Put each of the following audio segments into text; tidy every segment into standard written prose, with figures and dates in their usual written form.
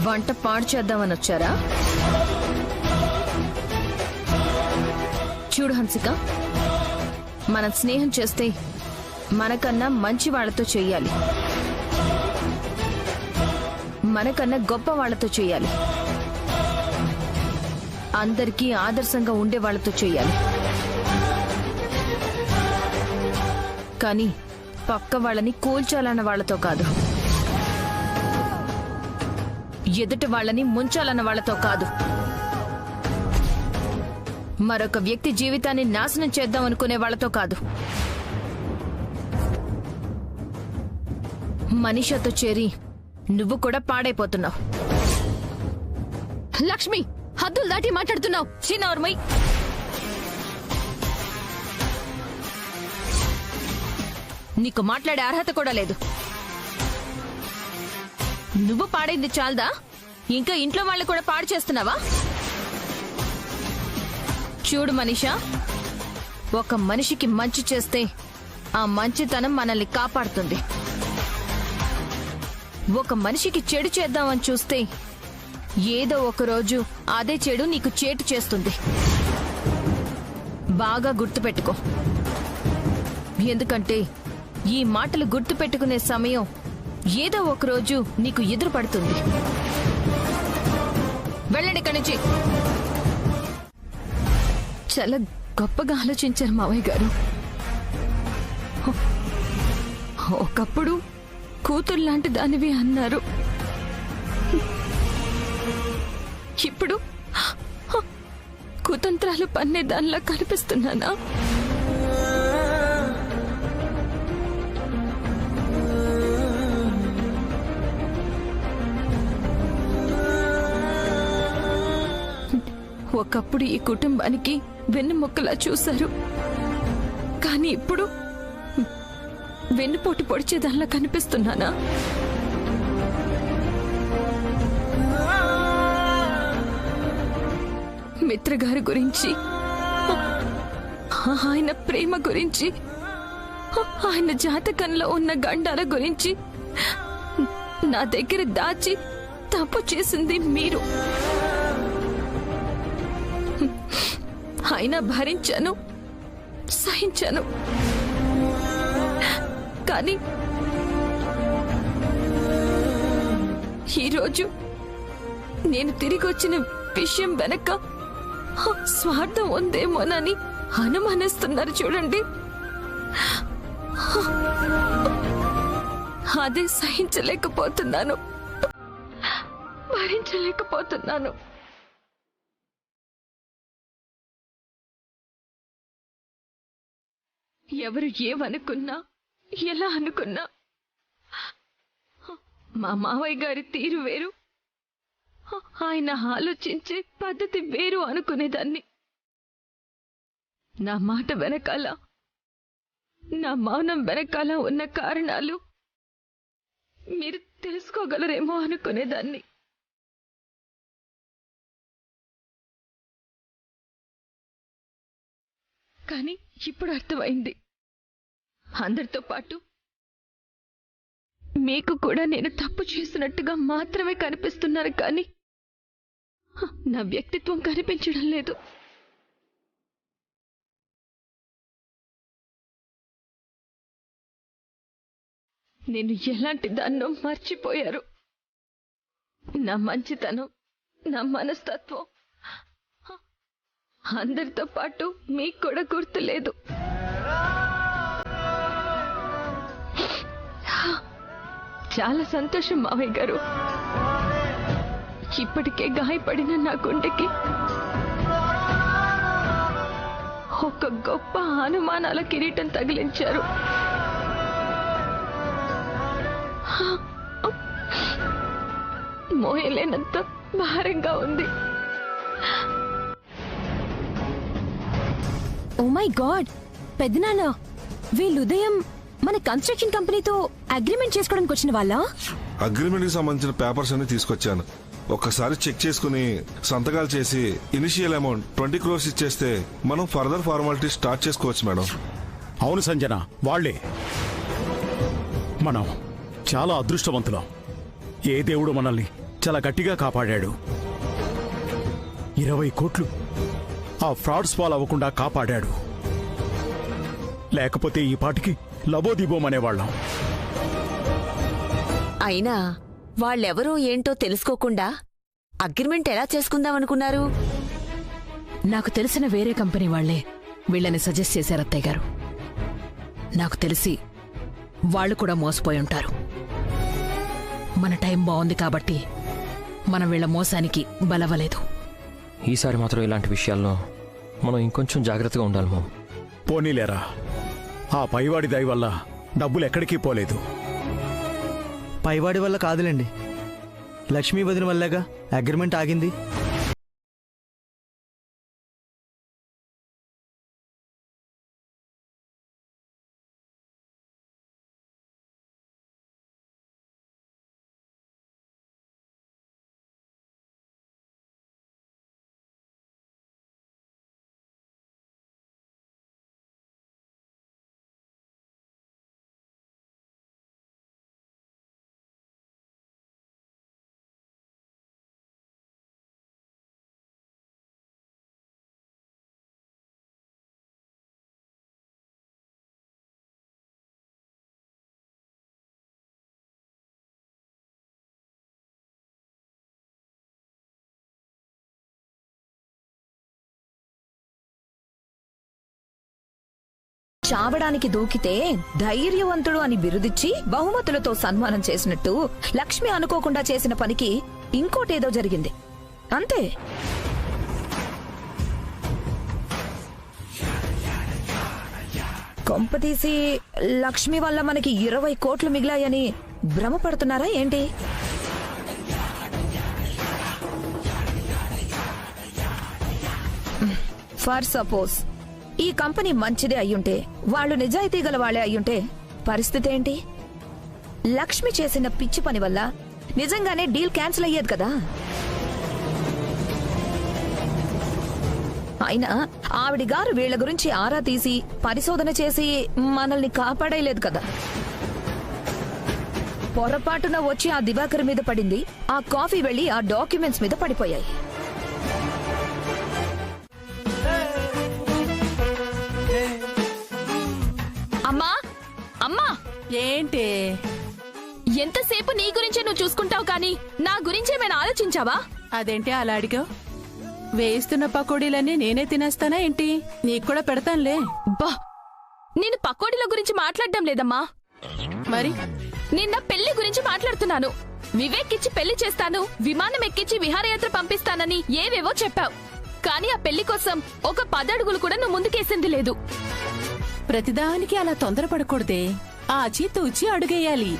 వంట పాడు చేద్దామని వచ్చారా? చూడు హన్సిక, మనం స్నేహం చేస్తే మనకన్నా మంచి వాళ్లతో చెయ్యాలి, మనకన్నా గొప్ప వాళ్లతో చెయ్యాలి, అందరికీ ఆదర్శంగా ఉండే వాళ్లతో చెయ్యాలి. కానీ పక్క వాళ్ళని కూల్చాలన్న వాళ్లతో కాదు, ఎదుటి వాళ్ళని ముంచాలన్న వాళ్లతో కాదు, మరొక వ్యక్తి జీవితాన్ని నాశనం చేద్దాం అనుకునే వాళ్లతో కాదు. మనీషాతో చేరి నువ్వు కూడా పాడైపోతున్నావు. లక్ష్మి, హద్దులు దాటి మాట్లాడుతున్నావు. చిన్నవర్మై, నీకు మాట్లాడే అర్హత కూడా లేదు. నువ్వు పాడైంది చాలదా, ఇంకా ఇంట్లో వాళ్ళు కూడా పాడు చేస్తున్నావా? చూడు మనీషా, ఒక మనిషికి మంచి చేస్తే ఆ మంచితనం మనల్ని కాపాడుతుంది. ఒక మనిషికి చెడు చేద్దామని చూస్తే ఏదో ఒక రోజు అదే చెడు నీకు చేటు చేస్తుంది. బాగా గుర్తుపెట్టుకో. ఎందుకంటే ఈ మాటలు గుర్తుపెట్టుకునే సమయం ఏదో ఒక రోజు నీకు ఎదురు పడుతుంది. వెళ్ళండి ఇక్కడి నుంచి. చాలా గొప్పగా ఆలోచించారు మావయ్య గారు. ఒకప్పుడు కూతురు లాంటి దానివి అన్నారు, ఇప్పుడు కుతంత్రాలు పన్నే దానిలా కనిపిస్తున్నానా? ఒకప్పుడు ఈ కుటుంబానికి వెన్నుముక్కలా చూశారు, కానీ ఇప్పుడు వెన్నుపోటు పొడిచేదానిలా కనిపిస్తున్నానా? మిత్రగారి గురించి, ఆయన ప్రేమ గురించి, ఆయన జాతకంలో ఉన్న గండాల గురించి నా దగ్గర దాచి తప్పు చేసింది మీరు. అయినా భరించాను, సహించాను. కానీ ఈరోజు నేను తిరిగి వచ్చిన విషయం వెనక స్వార్థం ఉందేమోనని అనుమానిస్తున్నారు చూడండి. అదే సహించలేకపోతున్నాను, భరించలేకపోతున్నాను. ఎవరు ఏమనుకున్నా, ఎలా అనుకున్నా, మా మావయ్య గారి తీరు వేరు, ఆయన ఆలోచించే పద్ధతి వేరు అనుకునేదాన్ని. నా మాట వెనకాల, నా మౌనం వెనకాల ఉన్న కారణాలు మీరు తెలుసుకోగలరేమో అనుకునేదాన్ని. కానీ ఇప్పుడు అర్థమైంది. అందరితో పాటు మీకు కూడా నేను తప్పు చేసినట్టుగా మాత్రమే కనిపిస్తున్నారు, కానీ నా వ్యక్తిత్వం కనిపించడం లేదు. నేను ఎలాంటి దాన్నో మర్చిపోయారు. నా మంచితనం, నా మనస్తత్వం అందరితో పాటు మీకు కూడా గుర్తులేదు. చాలా సంతోషం మావయ్య గారు. ఇప్పటికే గాయపడిన నా గుండెకి ఒక గొప్ప అనుమానాల కిరీటం తగిలించారు. మోయలేనంత భారంగా ఉంది. ఓ మై గాడ్, పెద్దనాన్న, వీళ్ళు ఉదయం మన కన్స్ట్రక్షన్ కంపెనీతో అగ్రిమెంట్ చేసుకోవడానికి వచ్చిన వాళ్ళ? అగ్రిమెంట్ కి సంబంధించిన పేపర్స్ అన్ని తీసుకొచ్చాను. ఒక్కసారి చెక్ చేసుకుని సంతకాలు చేసి ఇనిషియల్ అమౌంట్ 20 crores ఇచ్చేస్తే మనం ఫర్దర్ ఫార్మాలిటీ స్టార్ట్ చేసుకోవచ్చు మేడం. అవును సంజన, వాళ్లే. మనం చాలా అదృష్టవంతులం. ఏ దేవుడు మనల్ని చాలా గట్టిగా కాపాడాడు. 20 కోట్లు ఆ ఫ్రాడ్స్ ఫాల్ అవ్వకుండా కాపాడాడు. లేకపోతే ఈ పాటికి లబోదిబోమనేవాళ్ళం. అయినా వాళ్ళెవరో ఏంటో తెలుసుకోకుండా అగ్రిమెంట్ ఎలా చేసుకుందామనుకున్నారు? నాకు తెలిసిన వేరే కంపెనీ వాళ్లే వీళ్ళని సజెస్ట్ చేశారు అత్తయ్య గారు. నాకు తెలిసి వాళ్ళు కూడా మోసపోయి ఉంటారు. మన టైం బాగుంది కాబట్టి మనం వీళ్ళ మోసానికి బలవలేదు. ఈసారి మాత్రం ఇలాంటి విషయాల్లో మనం ఇంకొంచెం జాగ్రత్తగా ఉండాలి మామ్. పోనీలేరా, ఆ పైవాడి దయ వల్ల డబ్బులు ఎక్కడికి పోలేదు. పైవాడి వల్ల కాదులేండి, లక్ష్మీ వదిన వల్లేగా అగ్రిమెంట్ ఆగింది. చావడానికి దూకితే ధైర్యవంతుడు అని బిరుదిచ్చి బహుమతులతో సన్మానం చేసినట్టు లక్ష్మి అనుకోకుండా చేసిన పనికి ఇంకోటేదో జరిగింది అంతే. కొంపతీసి లక్ష్మి వల్ల మనకి 20 కోట్లు మిగిలాయని భ్రమపడుతున్నారా ఏంటి? ఫర్ సపోజ్ ఈ కంపెనీ మంచిదే అయ్యుంటే, వాళ్ళు నిజాయితీ గల వాళ్లే అయ్యుంటే పరిస్థితి ఏంటి? లక్ష్మి చేసిన పిచ్చి పని వల్ల నిజంగానే డీల్ క్యాన్సిల్ అయ్యేది కదా. అయినా ఆవిడి గారు వీళ్ల గురించి ఆరా తీసి పరిశోధన చేసి మనల్ని కాపాడేయలేదు కదా. పొరపాటున వచ్చి ఆ దివాకర్ మీద పడింది, ఆ కాఫీ వెళ్లి ఆ డాక్యుమెంట్స్ మీద పడిపోయాయి. అమ్మా అమ్మా, ఏంటి ఎంతసేపు నీ గురించే నువ్వు చూసుకుంటావు కానీ నా గురించేమైనా ఆలోచించావా? అదేంటి అలా అడిగావు? వేస్తున్న పకోడీలన్నీ నేనే తినేస్తానా ఏంటి? నీకు కూడా పెడతానులే. బా, నేను పకోడీల గురించి మాట్లాడడం లేదమ్మా, మరి నిన్న పెళ్లి గురించి మాట్లాడుతున్నాను. వివేక్ ఇచ్చి పెళ్లి చేస్తాను, విమానం ఎక్కించి విహారయాత్ర పంపిస్తానని ఏవేవో చెప్పావు. కానీ ఆ పెళ్లి కోసం ఒక 10 అడుగులు కూడా నువ్వు ముందుకేసింది లేదు. ప్రతిదానికి అలా తొందరపడకూడదే. ఆచి తూచి అడుగేయాలి.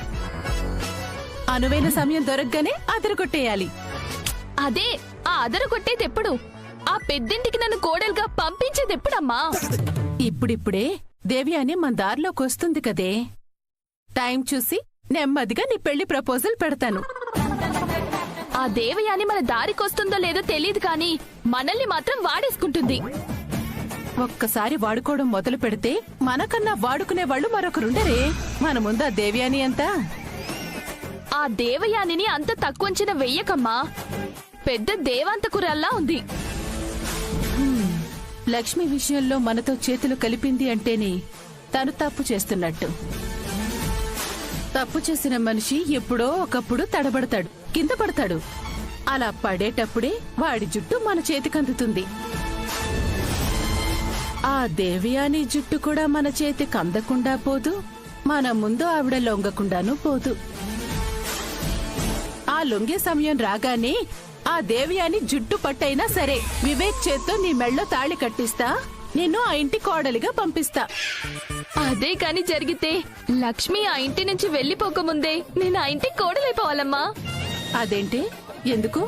అనువైన సమయం దొరకగానే అదరగొట్టేయాలి. అదే ఆ అదరు కొట్టేదెప్పుడు? ఆ పెద్దింటికి నన్ను కోడలుగా పంపించేదెప్పుడమ్మా? ఇప్పుడిప్పుడే దేవ్యాని మన దారిలోకి వస్తుంది కదే. టైం చూసి నెమ్మదిగా నీ పెళ్లి ప్రపోజల్ పెడతాను. ఆ దేవయాని మన దారికొస్తుందో లేదో తెలియదు కానీ మనల్ని మాత్రం వాడేసుకుంటుంది. ఒక్కసారి వాడుకోవడం మొదలు పెడితే మనకన్నా వాడుకునే వాళ్ళు మరొకరుండరే. మన ముందు ఆ దేవ్యాని అంతా. ఆ దేవయానిని అంత తక్కువంచిన వెయ్యకమ్మా, పెద్ద దేవాంతకురల్లా ఉంది. లక్ష్మి విషయంలో మనతో చేతులు కలిపింది అంటేనే తను తప్పు చేస్తున్నట్టు. తప్పు చేసిన మనిషి ఎప్పుడో ఒకప్పుడు తడబడతాడు, కింద పడతాడు. అలా పడేటప్పుడే వాడి జుట్టు మన చేతికందుతుంది. ఆ దేవయాని జుట్టు కూడా మన చేతికి అందకుండా పోదు, మన ముందు ఆవిడ లొంగకుండానూ పోదు. ఆ లొంగే సమయం రాగానే ఆ దేవయాని జుట్టు పట్టైనా సరే వివేక్ చేత్తో నీ మెళ్ళో తాళి కట్టిస్తా, నిన్ను ఆ ఇంటి కోడలిగా పంపిస్తా. అదే కాని జరిగితే లక్ష్మి ఆ ఇంటి నుంచి వెళ్లిపోకముందే నేను ఆ ఇంటి కోడలైపోవాలమ్మా. అదేంటి? ఎందుకు?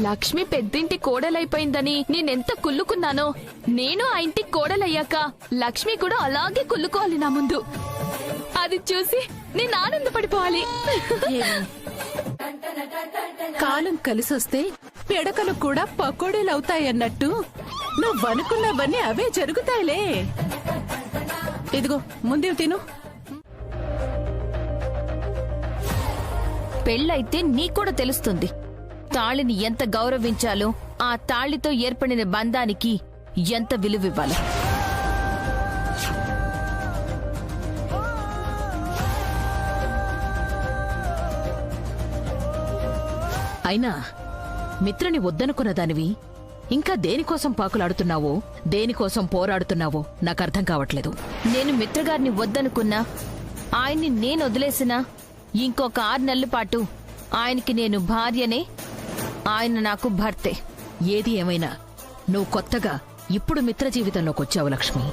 లక్ష్మి పెద్దింటి కోడలైపోయిందని నేనెంత కుళ్ళుకున్నానో, నేను ఆ ఇంటి కోడలయ్యాక లక్ష్మి కూడా అలాగే కుళ్ళుకోవాలి నా ముందు. అది చూసి నేను ఆనందపడిపోవాలి. కాలం కలిసొస్తే పిడకలు కూడా పకోడీలవుతాయన్నట్టు నువ్వనుకున్నవన్నీ అవే జరుగుతాయిలే. ఇదిగో ముందు తిను. పెళ్ళైతే నీకూడా తెలుస్తుంది తాళిని ఎంత గౌరవించాలో, ఆ తాళితో ఏర్పడిన బంధానికి ఎంత విలువివ్వాలో. అయినా మిత్రని వద్దనుకున్న దానివి ఇంకా దేనికోసం పాకులాడుతున్నావో, దేనికోసం పోరాడుతున్నావో నాకు అర్థం కావట్లేదు. నేను మిత్రగారిని వద్దనుకున్నా, ఆయన్ని నేను వదిలేసినా ఇంకొక 6 నెలల పాటు ఆయనకి నేను భార్యనే, ఆయన నాకు భర్తే. ఏది ఏమైనా నువ్వు కొత్తగా ఇప్పుడు మిత్ర జీవితంలోకి వచ్చావు లక్ష్మి.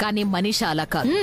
కానీ మనీష అలా కాదు.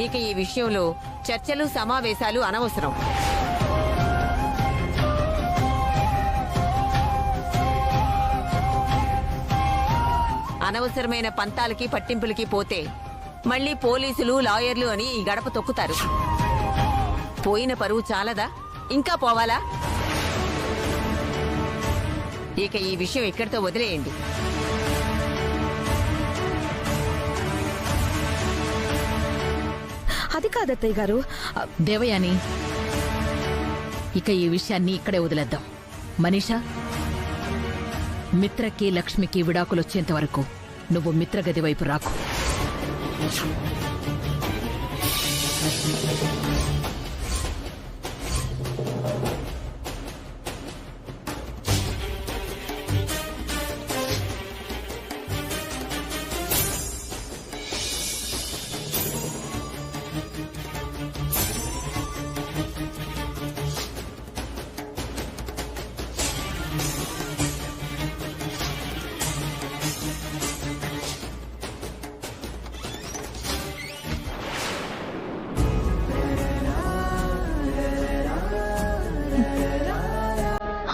ఇక ఈ విషయంలో చర్చలు సమావేశాలు అనవసరం. అనవసరమైన పంతాలకి పట్టింపులకి పోతే మళ్ళీ పోలీసులు, లాయర్లు అని ఈ గడప తొక్కుతారు. పోయిన పరువు చాలదా? ఇంకా పోవాలా? ఇక ఈ విషయం ఇక్కడితో వదిలేయండి. అది కాదత్తయ్య గారు. దేవయాని, ఇక ఈ విషయాన్ని ఇక్కడే వదిలేద్దాం. మనీషా, మిత్రకి లక్ష్మికి విడాకులొచ్చేంత వరకు నువ్వు మిత్రగది వైపు రాకు.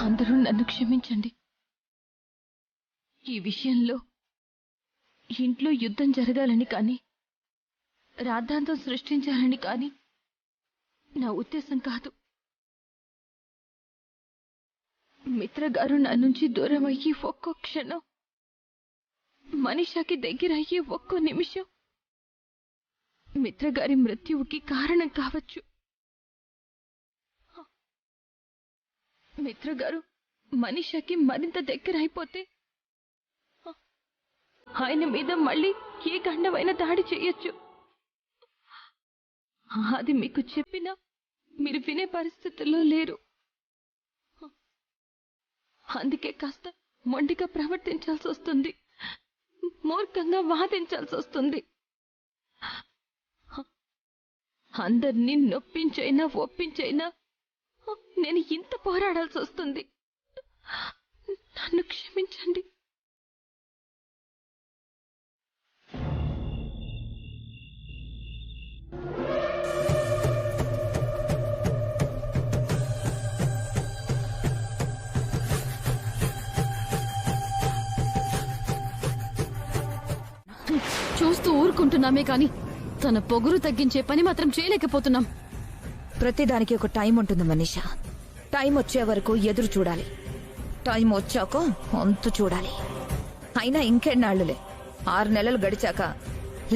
అందరూ నన్ను క్షమించండి. ఈ విషయంలో ఇంట్లో యుద్ధం జరగాలని కానీ, రాద్ధాంతం సృష్టించాలని కానీ నా ఉద్దేశం కాదు. మిత్రగారు నా నుంచి దూరం అయ్యి ఒక్కో క్షణం, మనీషాకి దగ్గరయ్యే ఒక్కో నిమిషం మిత్రగారి మృత్యువుకి కారణం కావచ్చు. మిత్రగారు మనీషాకి మరింత దగ్గర అయిపోతే ఆయన మీద మళ్ళీ ఏ గండమైన దాడి చేయొచ్చు. అది మీకు చెప్పినా మీరు వినే పరిస్థితుల్లో లేరు. అందుకే కాస్త మొండిగా ప్రవర్తించాల్సి వస్తుంది, మూర్ఖంగా వాదించాల్సి వస్తుంది. అందరినీ నొప్పించైనా ఒప్పించైనా నేను ఇంత పోరాడాల్సి వస్తుంది. నన్ను క్షమించండి. చూస్తూ ఊరుకుంటున్నామే కాని తన పొగురు తగ్గించే పని మాత్రం చేయలేకపోతున్నాం. ప్రతిదానికి ఒక టైం ఉంటుంది మనీషా. టైం వచ్చే వరకు ఎదురు చూడాలి, టైం వచ్చాక అంతు చూడాలి. అయినా ఇంకెన్నాళ్లులే, 6 నెలలు గడిచాక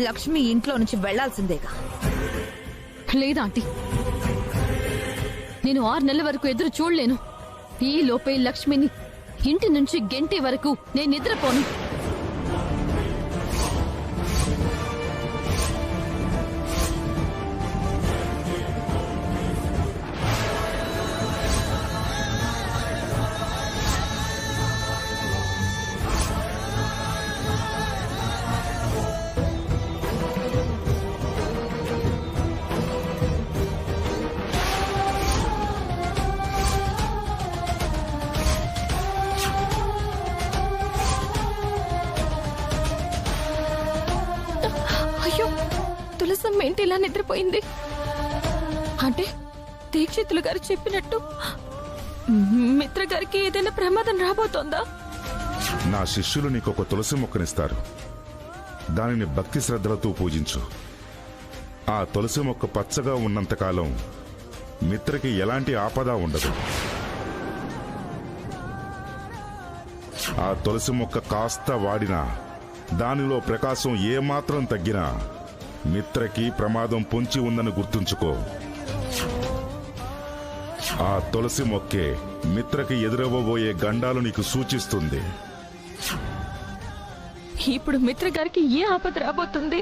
లక్ష్మి ఇంట్లో నుంచి వెళ్లాల్సిందేగా. లేదా ఆంటీ, నేను 6 నెలల వరకు ఎదురు చూడలేను. ఈ లోపే లక్ష్మిని ఇంటి నుంచి గెంటే వరకు నేను నిద్రపోను. అమ్మేంటి ఇలా నిద్రపోయింది? అంటే దీక్షితులు గారు చెప్పినట్టు మిత్ర గారికి ఏదైనా ప్రమాదం రాబోతోందా? నా శిష్యులు నీకొక తులసి మొక్కనిస్తారు. దానిని భక్తి శ్రద్ధలతో పూజించు. ఆ తులసి మొక్క పచ్చగా ఉన్నంతకాలం మిత్రకి ఎలాంటి ఆపద ఉండదు. ఆ తులసి మొక్క కాస్త వాడినా, దానిలో ప్రకాశం ఏమాత్రం తగ్గినా మిత్రకి ప్రమాదం పొంచి ఉందని గుర్తుంచుకో. ఆ తులసి మొక్కే మిత్రకి ఎదురవ్వబోయే గండాలు నీకు సూచిస్తుంది. ఇప్పుడు మిత్ర గారికి ఏ ఆపద రాబోతుంది?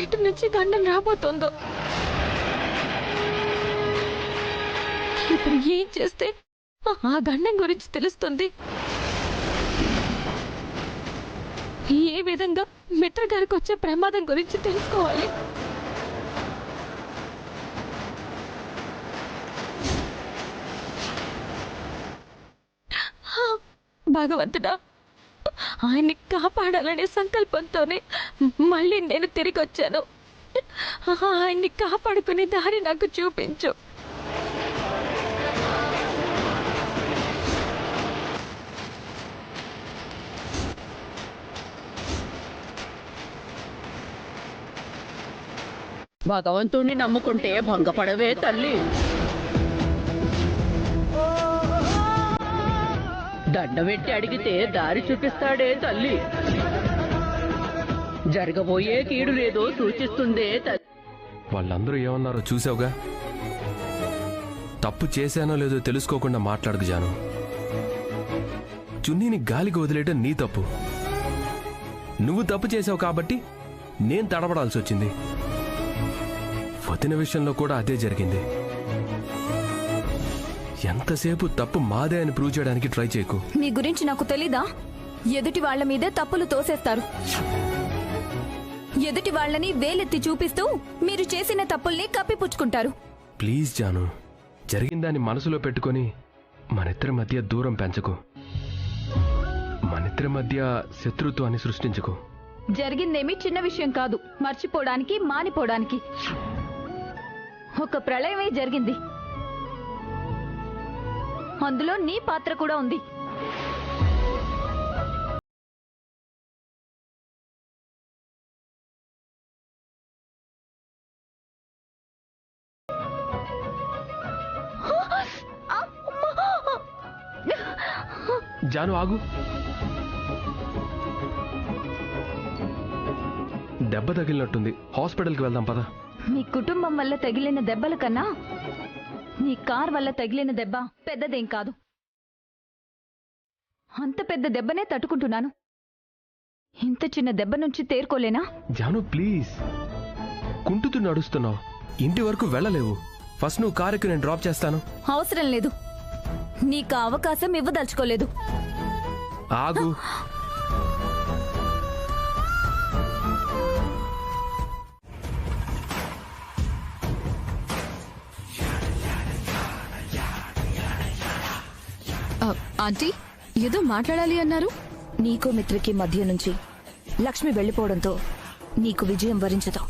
ఎటు నుంచి గండం రాబోతుందో? ఇప్పుడు ఏం చేస్తే ఆ గండం గురించి తెలుస్తుంది? ఏ విధంగా మిత్ర గారికి వచ్చే ప్రమాదం గురించి తెలుసుకోవాలి? భగవంతుడా, ఆయన్ని కాపాడాలనే సంకల్పంతోనే మళ్ళీ నేను తిరిగి వచ్చాను. ఆయన్ని కాపాడుకునే దారి నాకు చూపించు. భగవంతుణ్ణి నమ్ముకుంటే భంగపడవే తల్లి. దండబెట్టి అడిగితే దారి చూపిస్తాడే తల్లి. జరగబోయే కీడు లేదో సూచిస్తుందే తల్లి. వాళ్ళందరూ ఏమన్నారో చూసావుగా. తప్పు చేశానో లేదో తెలుసుకోకుండా మాట్లాడకు జాను. చున్నీని గాలికి వదిలేయటం నీ తప్పు. నువ్వు తప్పు చేసావు కాబట్టి నేను తడబడాల్సి వచ్చింది. వదిన విషయంలో కూడా అదే జరిగింది. ఎంతసేపు తప్పు మాదే అని ప్రూవ్ చేయడానికి ట్రై చేయకు. మీ గురించి నాకు తెలీదా? ఎదుటి వాళ్ల మీదే తప్పులు తోసేస్తారు. ఎదుటి వాళ్ళని వేలెత్తి చూపిస్తూ మీరు చేసిన తప్పుల్ని కప్పిపుచ్చుకుంటారు. ప్లీజ్ జాను, జరిగిందాన్ని మనసులో పెట్టుకొని మనిద్దరి మధ్య దూరం పెంచకు. మనిద్దరి మధ్య శత్రుత్వాన్ని సృష్టించకు. జరిగిందేమీ చిన్న విషయం కాదు, మర్చిపోవడానికి మానిపోవడానికి. ఒక ప్రళయమే జరిగింది, అందులో నీ పాత్ర కూడా ఉంది. జాను ఆగు. దెబ్బ తగిలినట్టుంది, హాస్పిటల్కి వెళ్దాం పద. మీ కుటుంబం వల్ల తగిలిన దెబ్బల కన్నా నీ కార్ వల్ల తగిలిన దెబ్బ పెద్దదేం కాదు. అంత పెద్ద దెబ్బనే తట్టుకుంటున్నాను, ఇంత చిన్న దెబ్బ నుంచి తేరుకోలేనా? జాను ప్లీజ్, కుంటుతూ నడుస్తున్నావు, ఇంటి వరకు వెళ్ళలేవు. ఫస్ట్ నువ్వు కారుకి నేను డ్రాప్ చేస్తాను. అవసరం లేదు, నీకు అవకాశం ఇవ్వదలుచుకోలేదు. ఆగు. ఆంటీ, ఏదో మాట్లాడాలి అన్నారు. నీకు మిత్రకి మధ్య నుంచి లక్ష్మి వెళ్లిపోవడంతో నీకు విజయం వరించదు.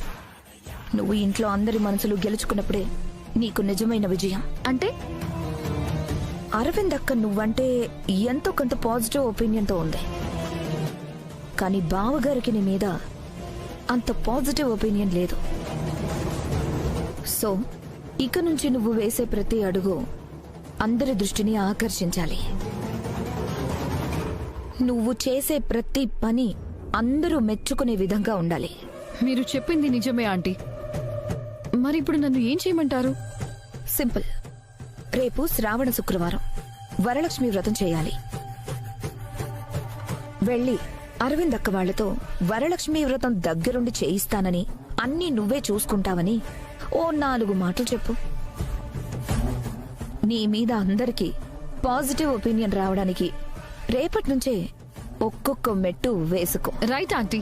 నువ్వు ఇంట్లో అందరి మనసులు గెలుచుకున్నప్పుడే నీకు నిజమైన విజయం. అంటే అరవింద్ అక్క నువ్వంటే ఎంతో కొంత పాజిటివ్ ఒపీనియన్తో ఉంది, కానీ బావగారికి నీ మీద అంత పాజిటివ్ ఒపీనియన్ లేదు. సో ఇక నుంచి నువ్వు వేసే ప్రతి అడుగు అందరి దృష్టిని ఆకర్షించాలి. నువ్వు చేసే ప్రతి పని అందరూ మెచ్చుకునే విధంగా ఉండాలి. మీరు చెప్పింది నిజమే ఆంటీ. మరి ఇప్పుడు నన్ను ఏం చేయమంటారు? సింపుల్. రేపు శ్రావణ శుక్రవారం వరలక్ష్మి వ్రతం చేయాలి. వెళ్ళి అరవింద్ అక్క వాళ్లతో వరలక్ష్మి వ్రతం దగ్గరుండి చేయిస్తానని, అన్నీ నువ్వే చూసుకుంటావని ఓ 4 మాటలు చెప్పు. నీ మీద అందరికీ పాజిటివ్ ఒపీనియన్ రావడానికి రేపటి నుంచే ఒక్కొక్క మెట్టు వేసుకో. రైట్ ఆంటీ,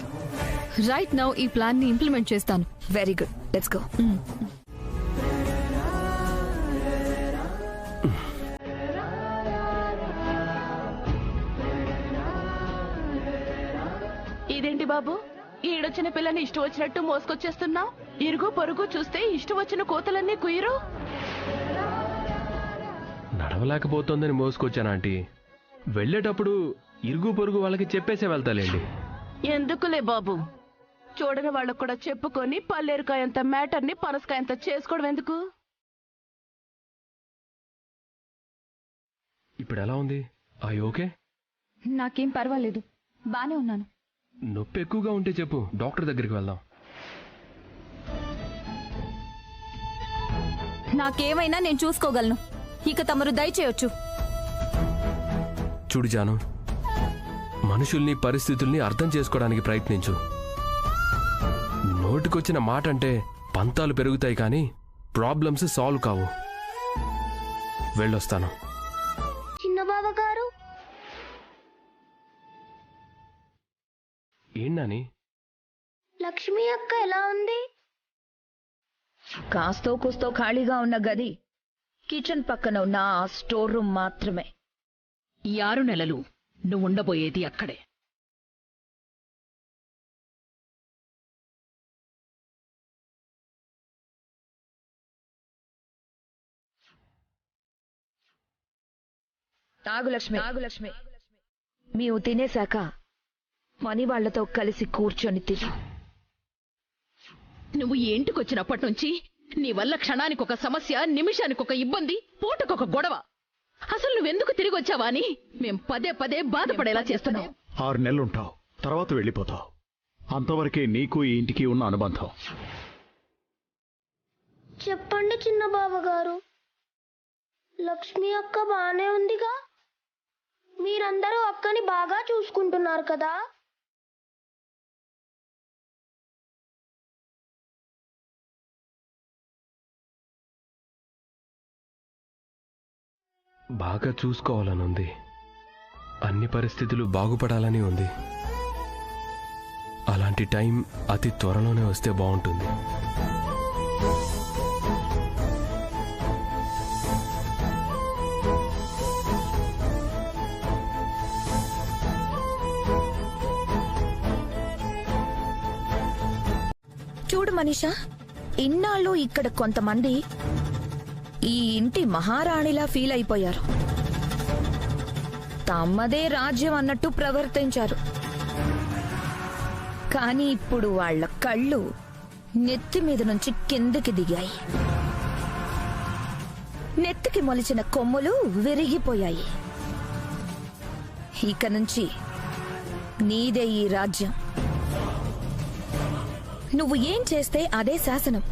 రైట్ నౌ ఈ ప్లాన్ ని ఇంప్లిమెంట్ చేస్తాను. Very good, let's go. ఇదేంటి బాబు, ఈడ ఏడొచ్చిన పిల్లని ఇష్టం వచ్చినట్టు మోసుకొచ్చేస్తున్నావు. ఇరుగు పొరుగు చూస్తే ఇష్టం వచ్చిన కోతలన్నీ కుయ్యరు. నడవలేకపోతోందని మోసుకొచ్చాను ఆంటీ. వెళ్ళేటప్పుడు ఇరుగు పొరుగు వాళ్ళకి చెప్పేసే వెళ్తాలేండి. ఎందుకులే బాబు, చూడని వాళ్ళకు కూడా చెప్పుకొని పల్లేరుకాయంత మ్యాటర్ని పనసకాయంత చేసుకోవడం ఎందుకు? ఇప్పుడు ఎలా ఉంది? ఓకే, నాకేం పర్వాలేదు, బానే ఉన్నాను. నొప్పి ఎక్కువగా ఉంటే చెప్పు, డాక్టర్ దగ్గరికి వెళ్దాం. నాకేమైనా నేను చూసుకోగలను. ఇక తమరు దయచేయొచ్చు. చూడు జాను, మనుషుల్ని పరిస్థితుల్ని అర్థం చేసుకోవడానికి ప్రయత్నించు. నోటికొచ్చిన మాట అంటే పంతాలు పెరుగుతాయి కానీ ప్రాబ్లమ్స్ సాల్వ్ కావు. వెళ్ళొస్తాను. చిన్నబావ గారు, ఏంటని? లక్ష్మి అక్క ఎలా ఉంది? కాస్తో కూస్తో ఖాళీగా ఉన్న గది కిచెన్ పక్కన ఉన్న ఆ స్టోర్ రూమ్ మాత్రమే. 6 నెలలు నువ్వు ఉండబోయేది అక్కడే. నాగులక్ష్మి, మేము తినేశాక మనీ వాళ్లతో కలిసి కూర్చొని తిని. నువ్వు ఈ ఇంటికొచ్చినప్పటి నుంచి నీ వల్ల క్షణానికి ఒక సమస్య, నిమిషానికి ఒక ఇబ్బంది, పూటకొక గొడవ. అసలు నువ్వెందుకు తిరిగి వచ్చావా అని మేం పదే పదే బాధపడేలా చేస్తున్నావు. 6 నెలలుంటావు, తర్వాత వెళ్ళిపోతావు. అంతవరకే నీకు ఈ ఇంటికి ఉన్న అనుబంధం. చెప్పండి చిన్న బావగారు, లక్ష్మి అక్క బానే ఉందిగా? మీరందరూ అక్కని బాగా చూసుకుంటున్నారు కదా? బాగా చూసుకోవాలనుంది. అన్ని పరిస్థితులు బాగుపడాలని ఉంది. అలాంటి టైం అతి త్వరలోనే వస్తే బాగుంటుంది. చూడు మనీషా, ఇన్నాళ్ళు ఇక్కడ కొంతమంది ఈ ఇంటి మహారాణిలా ఫీల్ అయిపోయారు. తమ్మదే రాజ్యం అన్నట్టు ప్రవర్తించారు. కానీ ఇప్పుడు వాళ్ళ కళ్ళు నెత్తి మీద నుంచి కిందకి దిగాయి. నెత్తికి మొలిచిన కొమ్ములు విరిగిపోయాయి. ఇక నుంచి నీదే ఈ రాజ్యం. నువ్వు ఏం చేస్తే అదే శాసనం.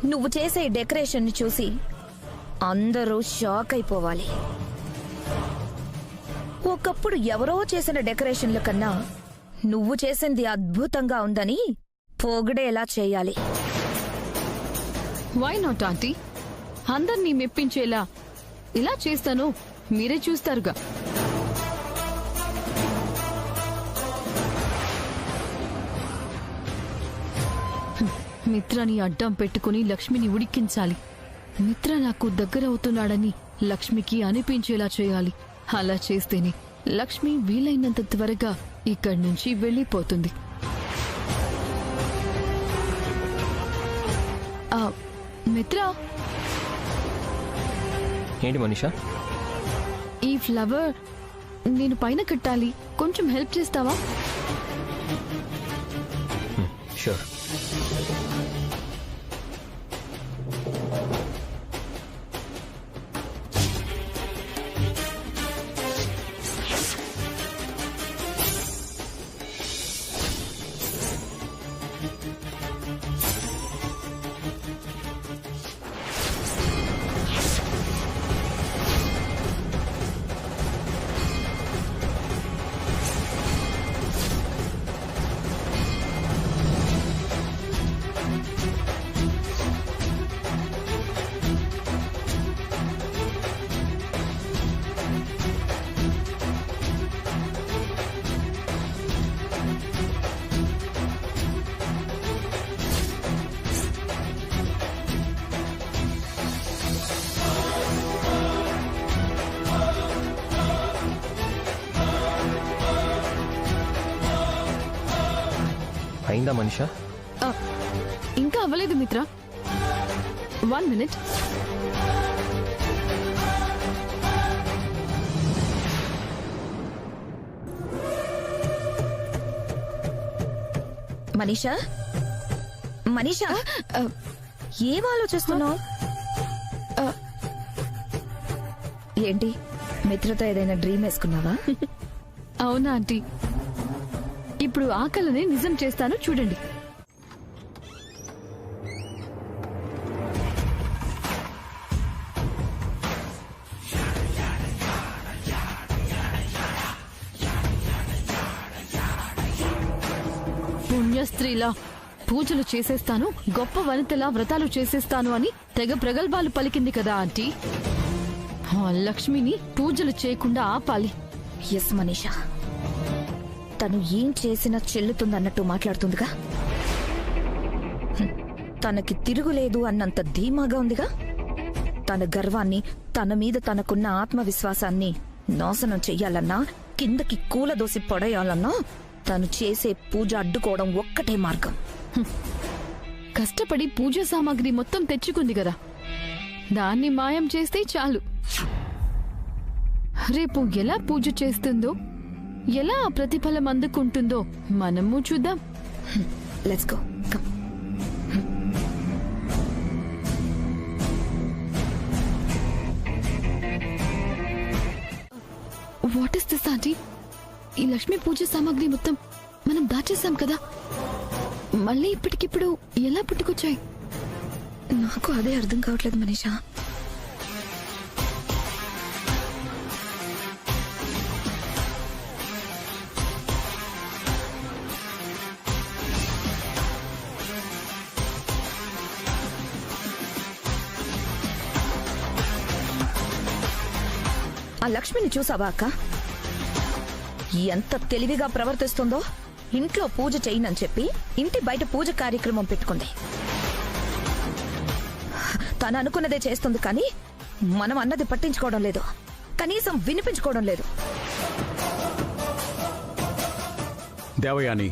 నువ్వు చేసే డెకరేషన్ ని చూసి అందరూ షాక్ అయిపోవాలి. ఒకప్పుడు ఎవరో చేసిన డెకరేషన్ల కన్నా నువ్వు చేసింది అద్భుతంగా ఉందని పొగిడేలా చేయాలి. Why not aunty? అందర్నీ మెప్పించేలా ఇలా చేస్తాను, మీరే చూస్తారుగా. మిత్రని అడ్డం పెట్టుకుని లక్ష్మిని ఉడికించాలి. మిత్ర నాకు దగ్గరవుతున్నాడని లక్ష్మికి అనిపించేలా చేయాలి. అలా చేస్తేనే లక్ష్మి వీలైనంత త్వరగా ఇక్కడి నుంచి వెళ్ళిపోతుంది. మిత్ర, ఏంటి మనీషా? ఈ ఫ్లవర్ నేను పైన కట్టాలి, కొంచెం హెల్ప్ చేస్తావా? షూర్. అయిందా మనీషా? ఇంకా అవ్వలేదు మిత్ర. 1 minute. మనీషా, మనీషా, ఏం ఆలోచిస్తున్నావు? ఏంటి, మిత్రతో ఏదైనా డ్రీమ్ వేసుకున్నావా? అవునా ఆంటీ, ఇప్పుడు ఆ కలని నిజం చేస్తాను చూడండి. పుణ్యస్త్రీలా పూజలు చేసేస్తాను, గొప్ప వనితలా వ్రతాలు చేసేస్తాను అని తెగ ప్రగల్భాలు పలికింది కదా ఆంటీ. ఆ లక్ష్మిని పూజలు చేయకుండా ఆపాలి. ఎస్ మనీషా, తను ఏం చేసినా చెల్లుతుందన్నట్టు మాట్లాడుతుందిగా. తనకి తిరుగులేదు అన్నంత ధీమాగా ఉందిగా. తన గర్వాన్ని, తన మీద తనకున్న ఆత్మవిశ్వాసాన్ని నాశనం చెయ్యాలన్నా, కిందకి కూలదోసి పడేయాలన్నా తను చేసే పూజ అడ్డుకోవడం ఒక్కటే మార్గం. కష్టపడి పూజా సామాగ్రి మొత్తం తెచ్చుకుంది కదా, దాన్ని మాయం చేస్తే చాలు. రేపు ఎలా పూజ చేస్తుందో, ఎలా ఆ ప్రతిఫలం అందుకుంటుందో మనము చూద్దాం. Let's go. Come. What is this aunty? ఈ లక్ష్మీ పూజ సామాగ్రి మొత్తం మనం దాచేసాం కదా, మళ్ళీ ఇప్పటికిప్పుడు ఎలా పుట్టుకొచ్చాయి? నాకు అదే అర్థం కావట్లేదు మనీషా. ఆ లక్ష్మిని చూసావా అక్క? ఎంత తెలివిగా ప్రవర్తిస్తుందో. ఇంట్లో పూజ చేయనని చెప్పి ఇంటి బయట పూజ కార్యక్రమం పెట్టుకుంది. తను అనుకున్నదే చేస్తుంది, కానీ మనం అన్నది పట్టించుకోవడం లేదు, కనీసం వినిపించుకోవడం లేదు. దేవయాని,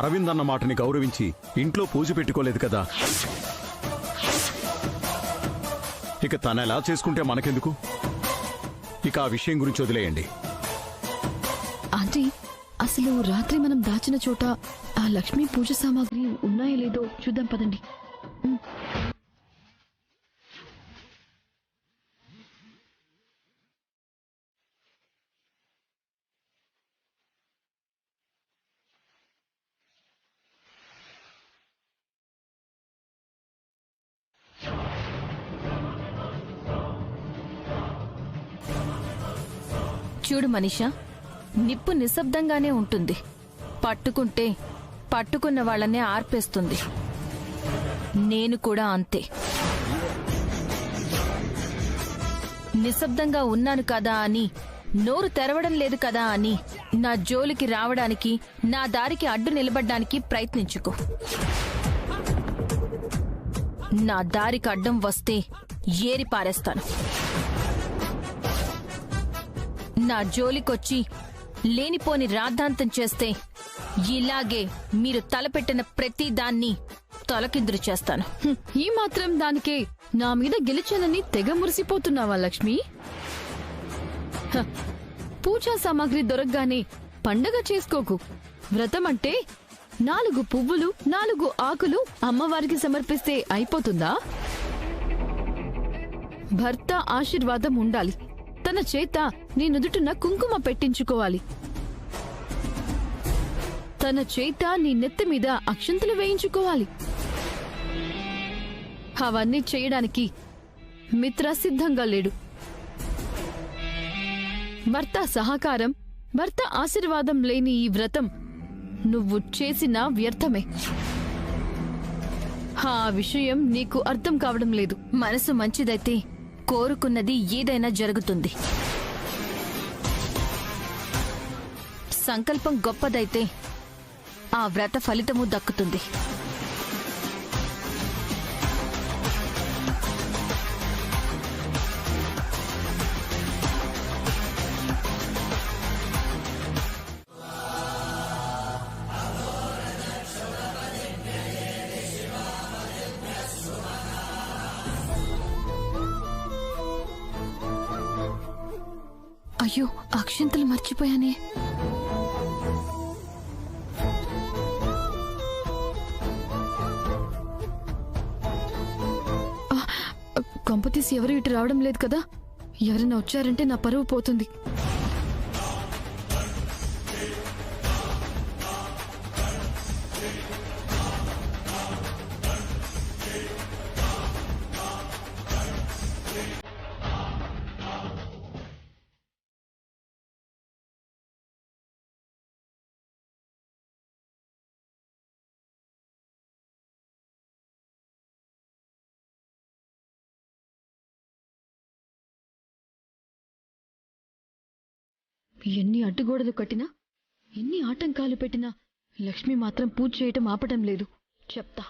అరవింద్ అన్న మాటని గౌరవించి ఇంట్లో పూజ పెట్టుకోలేదు కదా, ఇక తను ఎలా చేసుకుంటే మనకెందుకు? ఇక ఆ విషయం గురించి వదిలేయండి. ఆంటీ, అసలు రాత్రి మనం దాచిన చోట ఆ లక్ష్మీ పూజ సామాగ్రి ఉన్నాయో లేదో చూద్దాం పదండి. చూడు మనీషా, నిప్పు నిశ్శబ్దంగానే ఉంటుంది, పట్టుకుంటే పట్టుకున్న వాళ్ళనే ఆర్పేస్తుంది. నేను కూడా అంతే. నిశ్శబ్దంగా ఉన్నాను కదా అని, నోరు తెరవడం లేదు కదా అని నా జోలికి రావడానికి, నా దారికి అడ్డు నిలబడ్డానికి ప్రయత్నించుకో. నా దారికి అడ్డం వస్తే ఏరి పారేస్తాను. నా జోలికొచ్చి లేనిపోని రాద్ధాంతం చేస్తే ఇలాగే మీరు తలపెట్టిన ప్రతి దాన్ని తలకిందులు చేస్తాను. ఈ మాత్రం దానికే నా మీద గెలిచానని తెగ మురిసిపోతున్నావా లక్ష్మి? పూజా సామాగ్రి దొరకగానే పండగ చేసుకోకు. వ్రతం అంటే 4 పువ్వులు 4 ఆకులు అమ్మవారికి సమర్పిస్తే అయిపోతుందా? భర్త ఆశీర్వాదం ఉండాలి, తన చేత నీ నుదుటిన కుంకుమ పెట్టించుకోవాలి, తన చేత నీ నెత్తి మీద అక్షంతలు వేయించుకోవాలి. అవన్నీ చేయడానికి మిత్ర సిద్ధంగా లేడు. భర్త సహకారం, భర్త ఆశీర్వాదం లేని ఈ వ్రతం నువ్వు చేసిన వ్యర్థమే. ఆ విషయం నీకు అర్థం కావడం లేదు. మనసు మంచిదైతే కోరుకున్నది ఏదైనా జరుగుతుంది. సంకల్పం గొప్పదైతే ఆ వ్రత ఫలితము దక్కుతుంది. అయ్యో అక్షింతలు మర్చిపోయానే. కొంపతీసి ఎవరు ఇటు రావడం లేదు కదా? ఎవరైనా వచ్చారంటే నా పరువు పోతుంది. ఎన్ని అడ్డుగోడలు కట్టినా, ఎన్ని ఆటంకాలు పెట్టినా లక్ష్మి మాత్రం పూజ చేయటం ఆపటం లేదు. చెప్తా.